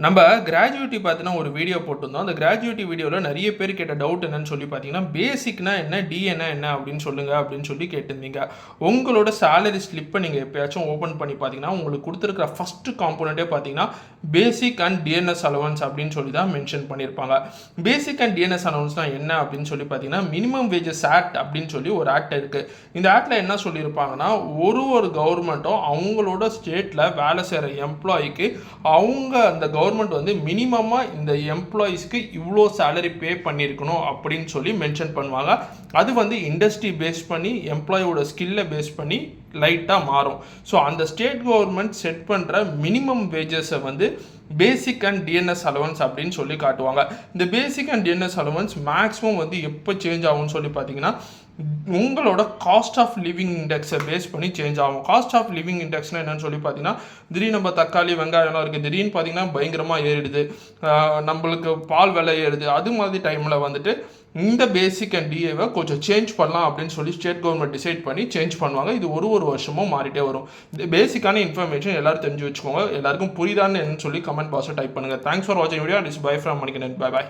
நம்ம கிராஜுவிட்டி பார்த்தீங்கன்னா ஒரு வீடியோ போட்டிருந்தோம். அந்த கிராஜுவிட்டி வீடியோவில் நிறைய பேர் கேட்ட டவுட் என்னன்னு சொல்லி பார்த்தீங்கன்னா, பேசிக்னா என்ன, டிஎன்னா என்ன அப்படின்னு சொல்லுங்க அப்படின்னு சொல்லி கேட்டிருந்தீங்க. உங்களோட சேலரி ஸ்லிப்பை நீங்கள் எப்பயாச்சும் ஓப்பன் பண்ணி பார்த்தீங்கன்னா, உங்களுக்கு கொடுத்துருக்கிற ஃபர்ஸ்ட் காம்போனண்ட்டே பார்த்தீங்கன்னா பேசிக் அண்ட் டிஎன்எஸ் அலவன்ஸ் அப்படின்னு சொல்லி தான் மென்ஷன் பண்ணியிருப்பாங்க. பேசிக் அண்ட் டிஎன்எஸ் அலவன்ஸ்னால் என்ன அப்படின்னு சொல்லி பார்த்தீங்கன்னா, மினிமம் வேஜஸ் ஆக்ட் அப்படின்னு சொல்லி ஒரு ஆக்ட் இருக்குது. இந்த ஆக்டில் என்ன சொல்லியிருப்பாங்கன்னா, ஒரு கவர்மெண்ட்டும் அவங்களோட ஸ்டேட்டில் வேலை செய்கிற எம்ப்ளாயிக்கு அவங்க அந்த கவர்மெண்ட் வந்து மினிமமாக இந்த எம்ப்ளாயீஸ்க்கு இவ்வளோ சேலரி பே பண்ணியிருக்கணும் அப்படின்னு சொல்லி மென்ஷன் பண்ணுவாங்க. அது வந்து இண்டஸ்ட்ரி பேஸ் பண்ணி எம்ப்ளாயோட ஸ்கில்லை பேஸ் பண்ணி லைட்டாக மாறும். ஸோ அந்த ஸ்டேட் கவர்மெண்ட் செட் பண்ணுற மினிமம் வேஜஸை வந்து பேசிக் அண்ட் டிஎன்எஸ் அலவன்ஸ் அப்படின்னு சொல்லி காட்டுவாங்க. இந்த பேசிக் அண்ட் டிஎன்எஸ் அலவன்ஸ் மேக்ஸிமம் வந்து எப்போ சேஞ்ச் ஆகும்னு சொல்லி பார்த்தீங்கன்னா, உங்களோட காஸ்ட் ஆஃப் லிவிங் இண்டெக்ஸை பேஸ் பண்ணி சேஞ்ச் ஆகும். காஸ்ட் ஆஃப் லிவிங் இண்டெக்ஸ்னால் என்னன்னு சொல்லி பார்த்தீங்கன்னா, திடீர்னு நம்ம தக்காளி வெங்காயம்லாம் இருக்குது, திடீர்னு பார்த்தீங்கன்னா பயங்கரமாக ஏறிடுது, நம்மளுக்கு பால் விலை ஏறுது. அது மாதிரி டைமில் வந்துட்டு இந்த பேசிக் அண்ட் டிஏவை கொஞ்சம் சேஞ்ச் பண்ணலாம் அப்படின்னு சொல்லி ஸ்டேட் கவர்மெண்ட் டிசைட் பண்ணி சேஞ்ச் பண்ணுவாங்க. இது ஒரு வருஷமும் மாறிட்டே வரும். இந்த பேசிக்கான இன்ஃபர்மேஷன் எல்லாரும் தெரிஞ்சு வச்சுக்கோங்க. எல்லாருக்கும் புரியுதான்னு சொல்லி கமெண்ட் பாக்ஸில் டைப் பண்ணுங்கள். தேங்க்ஸ் ஃபார் வாட்சிங் video. And is by from Manikandan. Bye bye.